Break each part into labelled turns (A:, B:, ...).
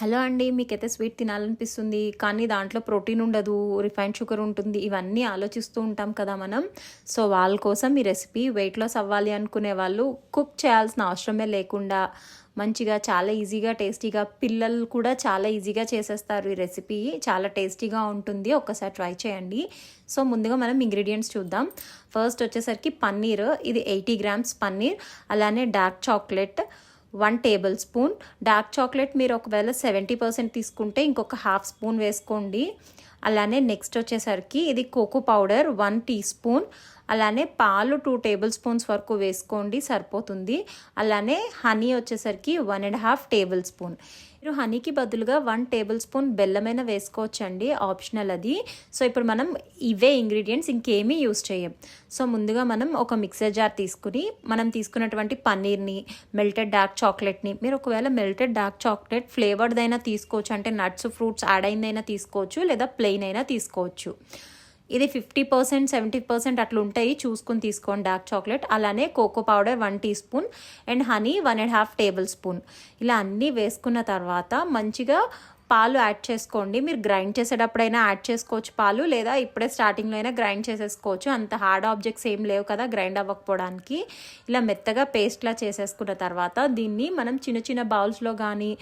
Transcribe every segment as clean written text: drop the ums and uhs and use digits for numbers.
A: Hello అండి. మీకైతే sweet తినాలనిపిస్తుంది. కానీ దాంట్లో ప్రోటీన్ ఉండదు, రిఫైన్డ్ షుగర్ ఉంటుంది. ఇవన్నీ ఆలోచిస్తూ ఉంటాం కదా మనం. సో, వాళ్ళ కోసం ఈ రెసిపీ వెయిట్ లాస్ అవ్వాలి అనుకునే వాళ్ళు కుక్ చేయాల్సిన అవసరమే లేకుండా మంచిగా చాలా ఈజీగా, టేస్టీగా పిల్లలు కూడా చాలా ఈజీగా చేసేస్తారు ఈ రెసిపీ. చాలా టేస్టీగా ఉంటుంది. ఒక్కసారి ట్రై చేయండి. సో, ముందుగా మనం ఇంగ్రీడియంట్స్ చూద్దాం. ఫస్ట్ వచ్చేసరికి పన్నీర్. ఇది 80 గ్రామ్స్ పన్నీర్. అలానే dark chocolate 1 table spoon. Dark chocolate మీరు ఒకవేళ 70% తీసుకుంటే ఇంకొక హాఫ్ స్పూన్ వేసుకోండి. అలానే నెక్స్ట్ వచ్చేసరికి ఇది కోకో పౌడర్ 1 టీ స్పూన్. అలానే పాలు 2 టేబుల్ స్పూన్స్ వరకు వేసుకోండి, సరిపోతుంది. అలానే హనీ వచ్చేసరికి 1.5 టేబుల్ స్పూన్. మీరు హనీకి బదులుగా 1 టేబుల్ స్పూన్ బెల్లమైనా వేసుకోవచ్చండి, ఆప్షనల్ అది. సో ఇప్పుడు మనం ఇవే ఇంగ్రీడియంట్స్ ఇంకేమీ యూస్ చేయం. సో ముందుగా మనం ఒక మిక్సర్ జార్ తీసుకుని మనం తీసుకున్నటువంటి పన్నీర్ని, మెల్టెడ్ డార్క్ చాక్లెట్ని, మీరు ఒకవేళ మెల్టెడ్ డార్క్ చాక్లెట్ ఫ్లేవర్డ్దైనా తీసుకోవచ్చు, అంటే నట్స్ ఫ్రూట్స్ యాడ్ అయిందైనా తీసుకోవచ్చు, లేదా ప్లెయిన్ అయినా తీసుకోవచ్చు. ఇది 50%, 70% అట్లా ఉంటాయి, చూసుకుని తీసుకోండి డార్క్ చాక్లెట్. అలానే cocoa powder 1 teaspoon and honey 1.5 tablespoon. ఇలా అన్నీ వేసుకున్న తర్వాత మంచిగా పాలు యాడ్ చేసుకోండి. మీరు గ్రైండ్ చేసేటప్పుడైనా యాడ్ చేసుకోవచ్చు పాలు, లేదా ఇప్పుడే స్టార్టింగ్లో అయినా గ్రైండ్ చేసేసుకోవచ్చు. అంత హార్డ్ ఆబ్జెక్ట్స్ ఏం లేవు కదా గ్రైండ్ అవ్వకపోవడానికి. ఇలా మెత్తగా పేస్ట్లా చేసేసుకున్న తర్వాత దీన్ని మనం చిన్న చిన్న బౌల్స్లో కానీ,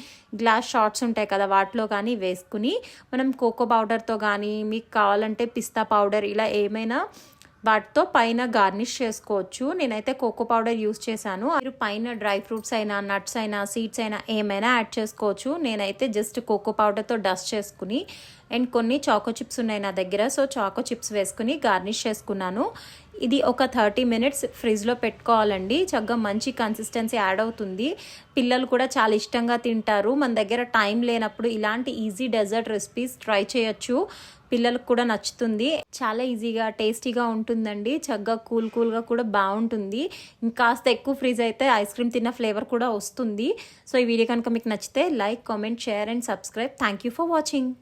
A: గ్లాస్ షాట్స్ ఉంటాయి కదా వాటిలో కానీ వేసుకుని మనం కోకో పౌడర్తో కానీ, మీకు కావాలంటే పిస్తా పౌడర్, ఇలా ఏమైనా వాటితో పైన గార్నిష్ చేసుకోవచ్చు. నేనైతే కోకో పౌడర్ యూస్ చేశాను. మీరు పైన డ్రై ఫ్రూట్స్ అయినా, నట్స్ అయినా, సీడ్స్ అయినా ఏమైనా యాడ్ చేసుకోవచ్చు. నేనైతే జస్ట్ కోకో పౌడర్తో డస్ట్ చేసుకుని అండ్ కొన్ని చాకో చిప్స్ ఉన్నాయి నా దగ్గర, సో చాకో చిప్స్ వేసుకుని గార్నిష్ చేసుకున్నాను. ఇది ఒక 30 మినిట్స్ ఫ్రిడ్జ్లో పెట్టుకోవాలండి. చక్కగా మంచి కన్సిస్టెన్సీ యాడ్ అవుతుంది. పిల్లలు కూడా చాలా ఇష్టంగా తింటారు. మన దగ్గర టైం లేనప్పుడు ఇలాంటి ఈజీ డెజర్ట్ రెసిపీస్ ట్రై చేయొచ్చు. పిల్లలకు కూడా నచ్చుతుంది. చాలా ఈజీగా, టేస్టీగా ఉంటుందండి. చక్కగా కూల్గా కూడా బాగుంటుంది. ఇంకాస్త ఎక్కువ ఫ్రీజ్ అయితే ఐస్ క్రీమ్ తిన్న ఫ్లేవర్ కూడా వస్తుంది. సో ఈ వీడియో కనుక మీకు నచ్చితే like, comment, share and subscribe. Thank you for watching.